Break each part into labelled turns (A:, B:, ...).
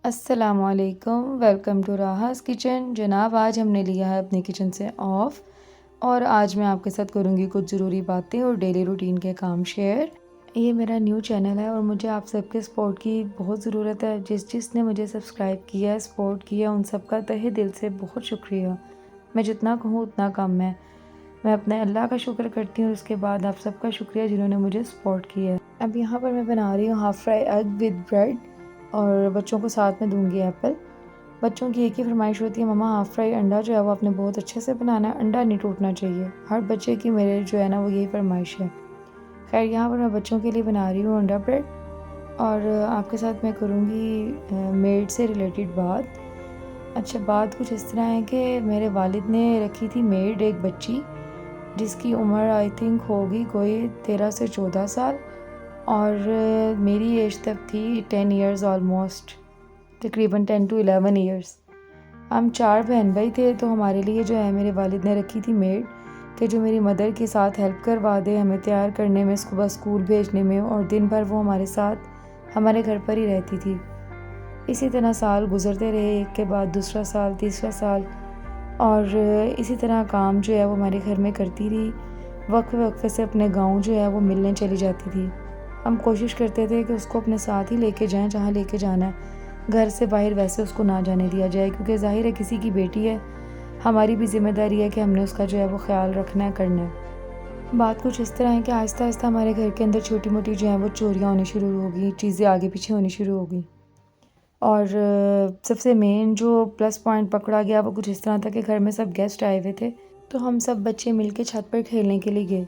A: السلام علیکم، welcome to راحا's kitchen. جناب آج ہم نے لیا ہے اپنے کچن سے آف، اور آج میں آپ کے ساتھ کروں گی کچھ ضروری باتیں اور ڈیلی روٹین کے کام شیئر۔ یہ میرا نیو چینل ہے اور مجھے آپ سب کے سپورٹ کی بہت ضرورت ہے۔ جس نے مجھے سبسکرائب کیا ہے، سپورٹ کیا، ان سب کا تہہ دل سے بہت شکریہ۔ میں جتنا کہوں اتنا کم ہے۔ میں اپنے اللہ کا شکر کرتی ہوں، اس کے بعد آپ سب کا شکریہ جنہوں نے مجھے سپورٹ کیا ہے۔ اب یہاں پر میں بنا رہی ہوں half fry egg with bread, اور بچوں کو ساتھ میں دوں گی ایپل۔ بچوں کی ایک ہی فرمائش ہوتی ہے، مما ہاف فرائی انڈا جو ہے وہ آپ نے بہت اچھے سے بنانا ہے، انڈا نہیں ٹوٹنا چاہیے۔ ہر بچے کی میرے جو ہے نا وہ یہی فرمائش ہے۔ خیر یہاں پر میں بچوں کے لیے بنا رہی ہوں انڈا بریڈ، اور آپ کے ساتھ میں کروں گی میڈ سے ریلیٹڈ بات۔ اچھا، بات کچھ اس طرح ہے کہ میرے والد نے رکھی تھی میڈ ایک بچی، جس کی عمر آئی تھنک ہوگی کوئی 13 سے 14 سال، اور میری ایج تک تھی 10 ایئرز آلموسٹ، تقریباً 10 to 11 ایئرس۔ ہم 4 بہن بھائی تھے، تو ہمارے لیے جو ہے میرے والد نے رکھی تھی میڈ، کہ جو میری مدر کے ساتھ ہیلپ کروا دے ہمیں تیار کرنے میں، صبح اسکول بھیجنے میں، اور دن بھر وہ ہمارے ساتھ ہمارے گھر پر ہی رہتی تھی۔ اسی طرح سال گزرتے رہے، ایک کے بعد دوسرا سال، تیسرا سال، اور اسی طرح کام جو ہے وہ ہمارے گھر میں کرتی رہی۔ وقفے وقفے سے اپنے گاؤں جو ہے وہ ملنے چلی جاتی تھی۔ ہم کوشش کرتے تھے کہ اس کو اپنے ساتھ ہی لے کے جائیں جہاں لے کے جانا ہے، گھر سے باہر ویسے اس کو نہ جانے دیا جائے، کیونکہ ظاہر ہے کسی کی بیٹی ہے، ہماری بھی ذمہ داری ہے کہ ہم نے اس کا جو ہے وہ خیال رکھنا ہے، کرنا ہے۔ بات کچھ اس طرح ہے کہ آہستہ آہستہ ہمارے گھر کے اندر چھوٹی موٹی جو ہیں وہ چوریاں ہونی شروع ہو گئی، چیزیں آگے پیچھے ہونی شروع ہو گئی، اور سب سے مین جو پلس پوائنٹ پکڑا گیا وہ کچھ اس طرح تھا کہ گھر میں سب گیسٹ آئے ہوئے تھے، تو ہم سب بچے مل کے چھت پر کھیلنے کے لیے گئے۔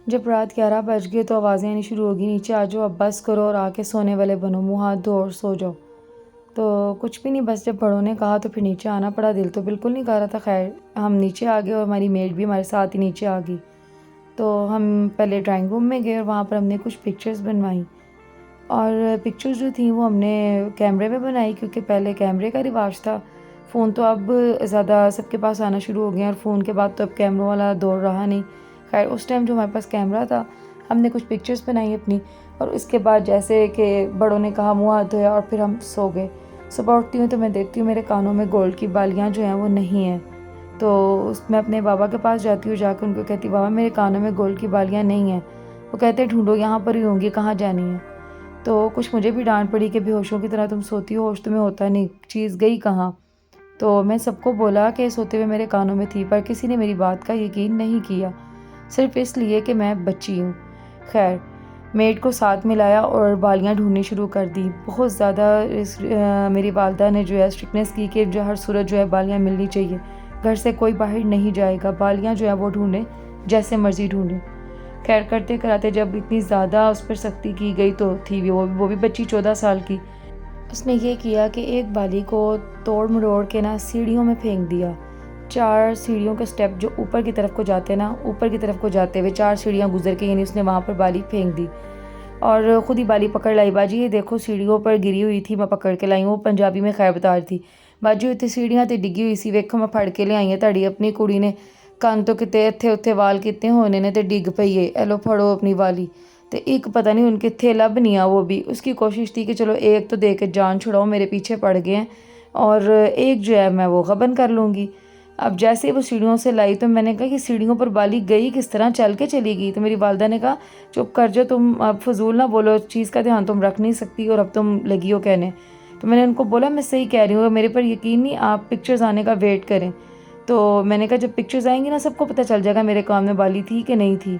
A: جب رات 11 بج گئے تو آوازیں آنی شروع ہو گئی، نیچے آ جاؤ، اب بس کرو اور آ کے سونے والے بنو، منہ ہاتھ دھو اور سو جاؤ۔ تو کچھ بھی نہیں، بس جب بڑوں نے کہا تو پھر نیچے آنا پڑا، دل تو بالکل نہیں کر رہا تھا۔ خیر ہم نیچے آ گئے، اور ہماری میڈ بھی ہمارے ساتھ ہی نیچے آ گئی۔ تو ہم پہلے ڈرائنگ روم میں گئے، اور وہاں پر ہم نے کچھ پکچرز بنوائیں، اور پکچرز جو تھیں وہ ہم نے کیمرے میں بنائی، کیونکہ پہلے کیمرے کا رواج تھا۔ فون تو اب زیادہ سب کے پاس آنا شروع ہو گئے ہیں، اور فون کے بعد تو اب کیمروں والا دور رہا نہیں۔ خیر اس ٹائم جو ہمارے پاس کیمرہ تھا، ہم نے کچھ پکچرز بنائی اپنی، اور اس کے بعد جیسے کہ بڑوں نے کہا منہ ہاتھ دھویا، اور پھر ہم سو گئے۔ صبح اٹھتی ہوں تو میں دیکھتی ہوں میرے کانوں میں گولڈ کی بالیاں جو ہیں وہ نہیں ہیں، تو میں اپنے بابا کے پاس جاتی ہوں، جا کے ان کو کہتی بابا میرے کانوں میں گولڈ کی بالیاں نہیں ہیں۔ وہ کہتے ڈھونڈو، یہاں پر ہی ہوں گی، کہاں جانی ہے؟ تو کچھ مجھے بھی ڈانٹ پڑی کہ بے ہوشوں کی طرح تم سوتی ہو، ہوش تمہیں ہوتا نہیں، چیز گئی کہاں؟ تو میں سب کو بولا کہ سوتے ہوئے میرے کانوں میں تھی، پر کسی نے میری بات کا یقین نہیں کیا، صرف اس لیے کہ میں بچی ہوں۔ خیر میڈ کو ساتھ ملایا اور بالیاں ڈھونڈنی شروع کر دی۔ بہت زیادہ میری والدہ نے جو ہے اسٹرکٹنیس کی کہ جو ہر صورت جو ہے بالیاں ملنی چاہیے، گھر سے کوئی باہر نہیں جائے گا، بالیاں جو ہے وہ ڈھونڈیں، جیسے مرضی ڈھونڈیں۔ خیر کرتے کراتے جب اتنی زیادہ اس پر سختی کی گئی تو تھی وہ بھی بچی 14 سال کی، اس نے یہ کیا کہ ایک بالی کو توڑ مروڑ کے نا سیڑھیوں میں پھینک دیا۔ 4 سیڑھیوں کے سٹیپ جو اوپر کی طرف کو جاتے نا، اوپر کی طرف کو جاتے ہوئے 4 سیڑھیاں گزر کے، یعنی اس نے وہاں پر بالی پھینک دی، اور خود ہی بالی پکڑ لائی۔ باجی یہ دیکھو سیڑھیوں پر گری ہوئی تھی، میں پکڑ کے لائی ہوں، وہ پنجابی میں خیر بتا رہی تھی، باجی اتنے سیڑھیاں تے ڈگی ہوئی سی، ویکھو میں پھڑ کے لے آئی ہوں، تہاڈی اپنی کڑی نے کن تو کتے اتھے اتھے وال کتے ہونے نے تے ڈگ پئی ہے، ایلو پھڑو اپنی والی۔ تے ایک پتہ نہیں ان کتھے لب نہیں آ، وہ بھی اس کی کوشش تھی کہ چلو ایک تو دے کے جان چھڑاؤ، میرے پیچھے پڑ گئے ہیں، اور ایک جو ہے میں وہ غبن کر لوں گی۔ اب جیسے وہ سیڑھیوں سے لائی تو میں نے کہا کہ سیڑھیوں پر بالی گئی کس طرح، چل کے چلی گئی؟ تو میری والدہ نے کہا چپ کر جاؤ تم، اب فضول نہ بولو، چیز کا دھیان تم رکھ نہیں سکتی اور اب تم لگی ہو کہنے۔ تو میں نے ان کو بولا میں صحیح کہہ رہی ہوں، میرے پر یقین نہیں، آپ پکچرز آنے کا ویٹ کریں۔ تو میں نے کہا جب پکچرز آئیں گی نا سب کو پتہ چل جائے گا میرے کان میں بالی تھی کہ نہیں تھی،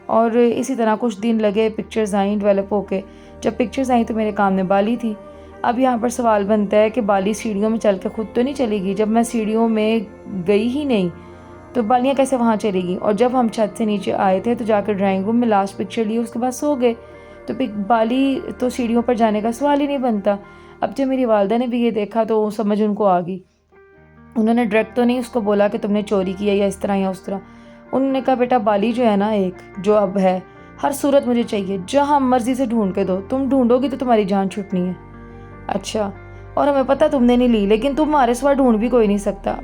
A: اور اسی طرح کچھ دن لگے، پکچرز آئیں ڈیولپ ہو کے، جب پکچرز آئیں تو میرے کان میں بالی تھی۔ اب یہاں پر سوال بنتا ہے کہ بالی سیڑھیوں میں چل کے خود تو نہیں چلے گی، جب میں سیڑھیوں میں گئی ہی نہیں تو بالیاں کیسے وہاں چلے گی؟ اور جب ہم چھت سے نیچے آئے تھے تو جا کے ڈرائنگ روم میں لاسٹ پکچر لی، اس کے بعد سو گئے، تو پھر بالی تو سیڑھیوں پر جانے کا سوال ہی نہیں بنتا۔ اب جب میری والدہ نے بھی یہ دیکھا تو سمجھ ان کو آ گئی، انہوں نے ڈائریکٹ تو نہیں اس کو بولا کہ تم نے چوری کیا یا اس طرح یا اس طرح، انہوں نے کہا بیٹا بالی جو ہے نا ایک جو اب ہے، ہر صورت مجھے چاہیے، جہاں مرضی سے ڈھونڈ کے دو، تم ڈھونڈو گی تو تمہاری جان چھٹنی ہے۔ اچھا، اور ہمیں پتہ تم نے نہیں لی، لیکن تمہارے سوا ڈھونڈ بھی کوئی نہیں سکتا۔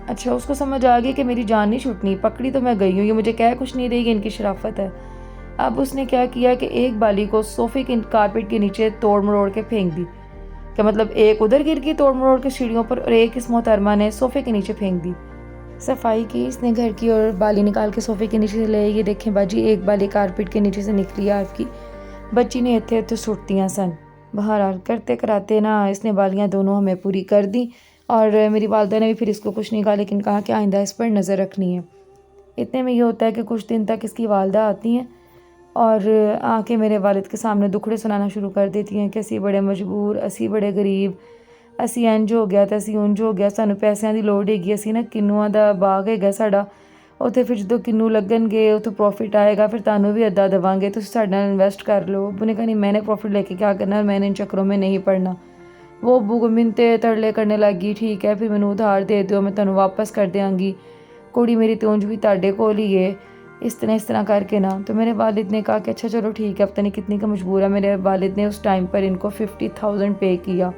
A: اچھا، اس کو سمجھ آ گئی کہ میری جان نہیں چھٹنی، پکڑی تو میں گئی ہوں، یہ مجھے کہہ کچھ نہیں رہی کہ ان کی شرافت ہے۔ اب اس نے کیا کیا کہ ایک بالی کو صوفے کے کارپیٹ کے نیچے توڑ مروڑ کے پھینک دی، کہ مطلب ایک ادھر گر گئی توڑ مروڑ کے سیڑھیوں پر اور ایک اس محترمہ نے صوفے کے نیچے پھینک دی۔ صفائی کی اس نے گھر کی اور بالی نکال کے صوفے کے نیچے سے لے، یہ دیکھیں باجی ایک بالی کارپیٹ کے نیچے سے نکلی ہے آپ کی۔ بچی نے اتھے اتھے سٹتیاں سن۔ بہرحال کرتے کراتے نا اس نے بالیاں دونوں ہمیں پوری کر دیں، اور میری والدہ نے بھی پھر اس کو کچھ نہیں کہا، لیکن کہا کہ آئندہ اس پر نظر رکھنی ہے۔ اتنے میں یہ ہوتا ہے کہ کچھ دن تک اس کی والدہ آتی ہیں اور آ کے میرے والد کے سامنے دکھڑے سنانا شروع کر دیتی ہیں کہ اسی بڑے مجبور، اسی بڑے غریب، اسی انج ہو گیا تے اسی انج ہو گیا، سانوں پیسیاں دی لوڑ ہیگی، اسی نا کنواں دا باغ ہیگا ساڈا، اتھے پھر جدوں کنو لگن گے اتھوں پروفٹ آئے گا، پھر تانوں بھی ادا دواں گے، تسی ساڈے نال انویسٹ کر لو۔ ابو نے کہا نہیں، میں نے پروفٹ لے کے کیا کرنا، میں نے ان چکروں میں نہیں پڑنا۔ وہ ابو کو منتے ترلے کرنے لگی، ٹھیک ہے پھر مینوں ادھار دے دیو، میں تانوں واپس کر دیاں گی، کڑی میری تے اونج بھی تاڈے کول ہی ہے، اس طرح کر کے نا۔ تو میرے والد نے کہا کہ اچھا چلو ٹھیک ہے، پتہ نہیں کتنی کا مجبور ہے۔ میرے والد نے اس ٹائم پر ان کو 50,000 پے کیا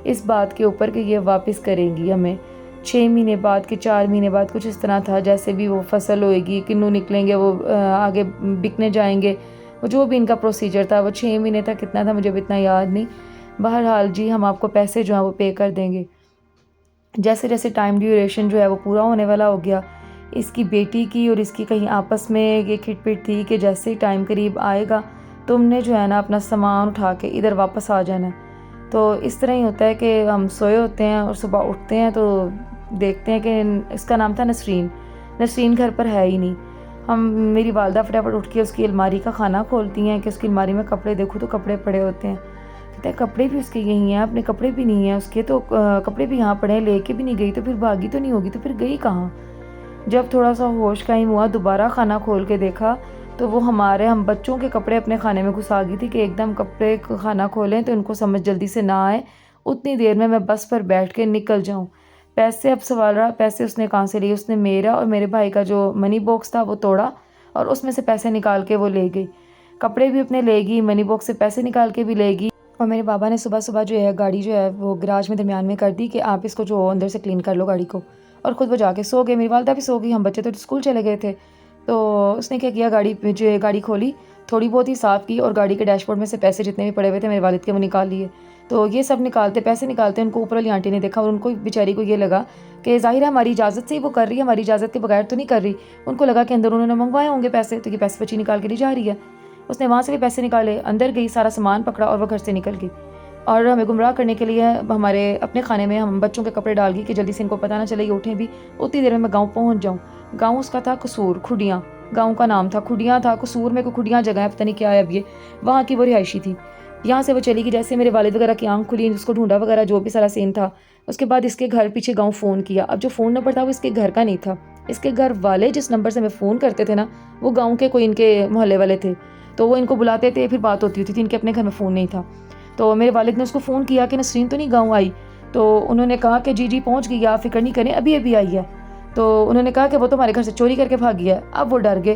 A: اس بات کے اوپر کہ یہ واپس کریں گی ہمیں 6 مہینے بعد کہ 4 مہینے بعد، کچھ اس طرح تھا، جیسے بھی وہ فصل ہوئے گی، کنو نکلیں گے، وہ آگے بکنے جائیں گے، وہ جو بھی ان کا پروسیجر تھا، وہ 6 مہینے تک کتنا تھا مجھے اب اتنا یاد نہیں۔ بہرحال جی ہم آپ کو پیسے جو ہیں وہ پے کر دیں گے۔ جیسے جیسے ٹائم ڈیوریشن جو ہے وہ پورا ہونے والا ہو گیا، اس کی بیٹی کی اور اس کی کہیں آپس میں یہ کھٹ پٹ تھی کہ جیسے ہی ٹائم قریب آئے گا تم نے جو ہے نا اپنا سامان اٹھا کے ادھر واپس آ جانا ہے۔ تو اس طرح ہی ہوتا ہے کہ ہم سوئے ہوتے ہیں اور صبح اٹھتے ہیں تو دیکھتے ہیں کہ اس کا نام تھا نسرین، نسرین گھر پر ہے ہی نہیں۔ میری والدہ فٹافٹ اٹھ کے اس کی الماری کا خانہ کھولتی ہیں کہ اس کی الماری میں کپڑے دیکھو تو کپڑے پڑے ہوتے ہیں۔ کہتے ہیں کپڑے بھی اس کے یہی ہیں، اپنے کپڑے بھی نہیں ہیں اس کے، تو کپڑے بھی یہاں پڑے ہیں، لے کے بھی نہیں گئی، تو پھر بھاگی تو نہیں ہوگی، تو پھر گئی کہاں؟ جب تھوڑا سا ہوش قائم ہوا دوبارہ خانہ کھول کے دیکھا تو وہ ہم بچوں کے کپڑے اپنے خانے میں گھسا گئی تھی کہ ایک دم کپڑے خانہ کھولیں تو ان کو سمجھ جلدی سے نہ آئے، اتنی دیر میں بس پر بیٹھ کے نکل جاؤں۔ پیسے اب سوال رہا، پیسے اس نے کہاں سے لیے؟ اس نے میرا اور میرے بھائی کا جو منی باکس تھا وہ توڑا اور اس میں سے پیسے نکال کے وہ لے گئی، کپڑے بھی اپنے لے گئی، منی باکس سے پیسے نکال کے بھی لے گئی۔ اور میرے بابا نے صبح جو ہے گاڑی جو ہے وہ گراج میں درمیان میں کر دی کہ آپ اس کو جو اندر سے کلین کر لو گاڑی کو، اور خود وہ جا کے سو گئے، میری والدہ بھی سو گئی، ہم بچے تو اسکول چلے گئے تھے۔ تو اس نے کیا کیا، گاڑی کھولی، تھوڑی بہت ہی صاف کی، اور گاڑی کے ڈیش بورڈ میں سے پیسے جتنے بھی پڑے ہوئے تھے میرے والد کے وہ نکال لیے۔ تو یہ سب پیسے نکالتے ان کو اوپر والی آنٹی نے دیکھا، اور ان کو بیچاری کو یہ لگا کہ ظاہر ہے ہماری اجازت سے ہی وہ کر رہی ہے، ہماری اجازت کے بغیر تو نہیں کر رہی۔ ان کو لگا کہ اندر انہوں نے منگوائے ہوں گے پیسے، تو یہ پیسے بچی نکال کے لی جا رہی ہے۔ اس نے وہاں سے بھی پیسے نکالے، اندر گئی، سارا سامان پکڑا اور وہ گھر سے نکل گئی، اور ہمیں گمراہ کرنے کے لیے ہمارے اپنے کھانے میں ہم بچوں کے کپڑے ڈال گئی کہ جلدی سے ان کو پتہ نہ چلے، یہ اٹھیں بھی، اتنی دیر میں گاؤں پہنچ جاؤں۔ گاؤں اس کا تھا قصور، کھڈیاں گاؤں کا نام تھا، کھڈیاں تھا، قصور میں کوئی کھڈیاں جگہ ہے، پتہ نہیں کیا ہے اب یہ، وہاں کی وہ رہائشی تھی۔ یہاں سے وہ چلی گئی، جیسے میرے والد وغیرہ کی آنکھ کھلی، اس کو ڈھونڈا وغیرہ جو بھی سارا سین تھا، اس کے بعد اس کے گھر پیچھے گاؤں فون کیا۔ اب جو فون نمبر تھا وہ اس کے گھر کا نہیں تھا، اس کے گھر والے جس نمبر سے ہمیں فون کرتے تھے نا وہ گاؤں کے کوئی ان کے محلے والے تھے، تو وہ ان کو بلاتے تھے، پھر بات ہوتی تھی، ان کے اپنے گھر میں فون نہیں تھا۔ تو میرے والد نے اس کو فون کیا کہ نسرین تو نہیں گاؤں آئی؟ تو انہوں نے کہا کہ جی پہنچ گئی، آپ فکر نہیں کریں، ابھی آئی ہے۔ تو انہوں نے کہا کہ وہ تو ہمارے گھر سے چوری کر کے بھاگی ہے۔ اب وہ ڈر گئے،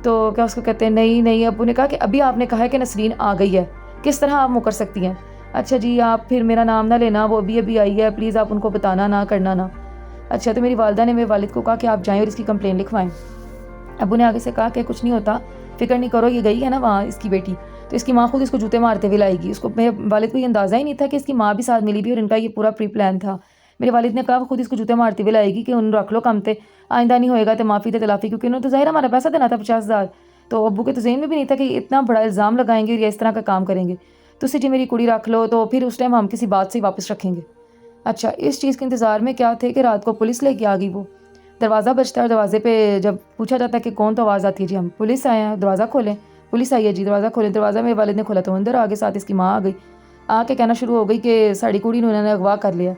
A: تو کیا اس کو کہتے ہیں نہیں، ابو نے کہا کہ ابھی آپ نے کہا ہے کہ نسرین آ گئی ہے، کس طرح آپ مکر سکتی ہیں؟ اچھا جی آپ پھر میرا نام نہ لینا، وہ ابھی آئی ہے، پلیز آپ ان کو بتانا نہ کرنا نا۔ اچھا، تو میری والدہ نے میرے والد کو کہا کہ آپ جائیں اور اس کی کمپلین لکھوائیں۔ ابو نے آگے سے کہا کہ کچھ نہیں ہوتا، فکر نہیں کرو، یہ گئی ہے نا وہاں اس کی بیٹی، تو اس کی ماں خود اس کو جوتے مارتے ہوئے لائے گی۔ اس کو میرے والد کو یہ اندازہ ہی نہیں تھا کہ اس کی ماں بھی ساتھ ملی بھی، اور ان کا یہ پورا پری پلان تھا۔ میرے والد نے کہا وہ خود اس کو جوتے مارتے ہوئے لائے گی کہ انہوں رکھ لو کم تے، آئندہ نہیں ہوئے گا تو معافی تے تلافی، کیونکہ انہوں نے تو ظاہر ہمارا پیسہ دینا تھا 50,000۔ تو ابو کے تو ذہن میں بھی نہیں تھا کہ اتنا بڑا الزام لگائیں گے اور اس طرح کا کام کریں گے، تو جی میری کڑی رکھ لو، تو پھر اس ٹائم ہم کسی بات سے واپس رکھیں گے۔ اچھا، اس چیز کے انتظار میں کیا تھے کہ رات کو پولیس لے کے آ گئی، وہ دروازہ بجتا ہے اور دروازے پہ جب پوچھا جاتا ہے کہ کون، تو آواز آتی ہے جی ہم پولیس آئے ہیں، دروازہ کھولیں، پولیس آئی ہے جی، دروازہ کھولیں۔ دروازہ میرے والد نے کھولا تو اندر آگے ساتھ اس کی ماں آ گئی، آ کے کہنا شروع ہو گئی کہ ساڑی کڑی انہوں نے اغوا کر لیا۔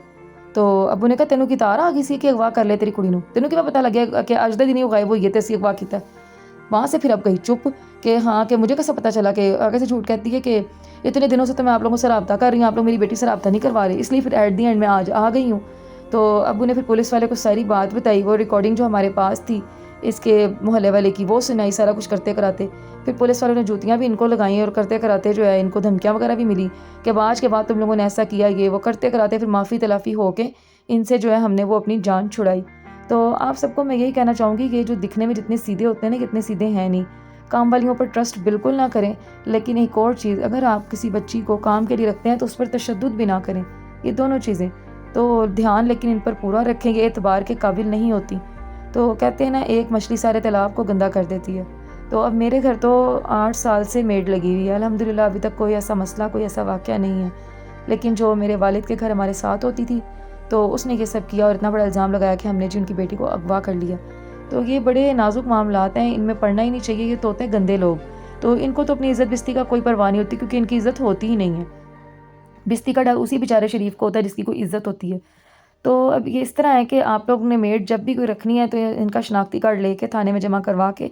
A: تو ابو نے کہا تینوں کی تار آ گئی سی کہ اغوا کر لے تیری کڑی نو، تینوں کیوں پتہ لگیا کہ اج دے دن ہی غائب ہوئی ہے تے اسی اغوا کیتا ہے؟ وہاں سے پھر اب گئی چپ کہ ہاں، کہ مجھے کیسے پتہ چلا، کہ آگے سے جھوٹ کہتی ہے کہ اتنے دنوں سے تو میں آپ لوگوں سے رابطہ کر رہی ہوں، آپ لوگ میری بیٹی سے رابطہ نہیں کروا رہے، اس لیے پھر ایٹ دی اینڈ میں آج آ گئی ہوں۔ تو ابو نے پھر پولیس والے کو ساری بات بتائی، وہ ریکارڈنگ جو ہمارے پاس تھی اس کے محلے والے کی وہ سنائی، سارا کچھ کرتے کراتے پھر پولیس والوں نے جوتیاں بھی ان کو لگائیں، اور کرتے کراتے جو ہے ان کو دھمکیاں وغیرہ بھی ملی کہ آج کے بعد تم لوگوں نے ایسا کیا، یہ وہ کرتے کراتے پھر معافی تلافی ہو کے ان سے جو ہے ہم نے وہ اپنی جان چھڑائی۔ تو آپ سب کو میں یہی کہنا چاہوں گی کہ جو دکھنے میں جتنے سیدھے ہوتے ہیں نا، کتنے سیدھے ہیں نہیں۔ کام والیوں پر ٹرسٹ بالکل نہ کریں، لیکن ایک اور چیز، اگر آپ کسی بچی کو کام کے لیے رکھتے ہیں تو اس پر تشدد بھی نہ کریں، یہ دونوں چیزیں تو دھیان لیکن ان پر پورا رکھیں، یہ اعتبار کے قابل نہیں ہوتی۔ تو کہتے ہیں نا، ایک مچھلی سارے تالاب کو گندا کر دیتی ہے۔ تو اب میرے گھر تو 8 سال سے میڈ لگی ہوئی ہے، الحمدللہ ابھی تک کوئی ایسا مسئلہ، کوئی ایسا واقعہ نہیں ہے۔ لیکن جو میرے والد کے گھر ہمارے ساتھ ہوتی تھی تو اس نے یہ سب کیا اور اتنا بڑا الزام لگایا کہ ہم نے جی ان کی بیٹی کو اغوا کر لیا۔ تو یہ بڑے نازک معاملات ہیں، ان میں پڑھنا ہی نہیں چاہیے، یہ تو ہوتے ہیں گندے لوگ۔ تو ان کو تو اپنی عزت بستی کا کوئی پرواہ نہیں ہوتی، کیونکہ ان کی عزت ہوتی ہی نہیں ہے۔ بستی کا ڈر اسی بیچارے شریف کو ہوتا ہے جس کی کوئی عزت ہوتی ہے۔ تو اب یہ اس طرح ہے کہ آپ لوگ نے میڈ جب بھی کوئی رکھنی ہے تو ان کا شناختی کارڈ لے کے تھانے میں جمع کروا کے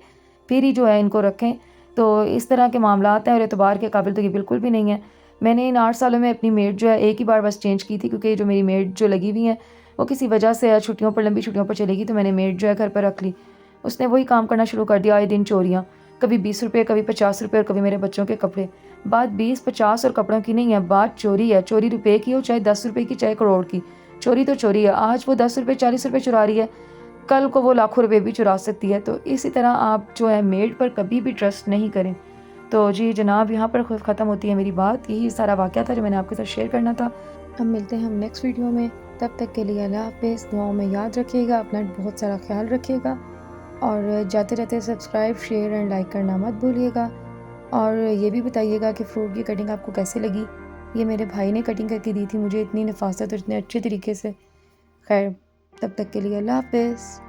A: پھر ہی جو ہے ان کو رکھیں۔ تو اس طرح کے معاملات ہیں اور اعتبار کے قابل تو یہ بالکل بھی نہیں ہے۔ میں نے ان 8 سالوں میں اپنی میڈ جو ہے ایک ہی بار بس چینج کی تھی، کیونکہ جو میری میڈ جو لگی ہوئی ہیں وہ کسی وجہ سے چھٹیوں پر، لمبی چھٹیوں پر چلے گی، تو میں نے میڈ جو ہے گھر پر رکھ لی۔ اس نے وہی کام کرنا شروع کر دیا، آئے دن چوریاں، کبھی 20 روپے، کبھی 50 روپے، اور کبھی میرے بچوں کے کپڑے۔ بات 20 50 اور کپڑوں کی نہیں ہے، بات چوری ہے۔ چوری روپے کی ہو، چاہے 10 روپے کی، چاہے کروڑ کی، چوری تو چوری ہے۔ آج وہ 10 روپے 40 روپے چرا رہی ہے، کل کو وہ لاکھوں روپے بھی چرا سکتی ہے۔ تو اسی طرح آپ جو ہے میڈ پر کبھی بھی ٹرسٹ نہیں کریں۔ تو جی جناب، یہاں پر ختم ہوتی ہے میری بات۔ یہی سارا واقعہ تھا جو میں نے آپ کے ساتھ شیئر کرنا تھا۔ ہم ملتے ہیں نیکسٹ ویڈیو میں، تب تک کے لیے اللہ حافظ۔ دعاؤں میں یاد رکھیے گا، اپنا بہت سارا خیال رکھیے گا، اور جاتے جاتے سبسکرائب، شیئر اینڈ لائک کرنا مت بھولیے گا۔ اور یہ بھی بتائیے گا کہ فروٹ کی کٹنگ آپ کو کیسے لگی۔ یہ میرے بھائی نے کٹنگ کر کے دی تھی مجھے، اتنی نفاست اور اتنے اچھے طریقے سے۔ خیر، تب تک کے لیے اللہ حافظ۔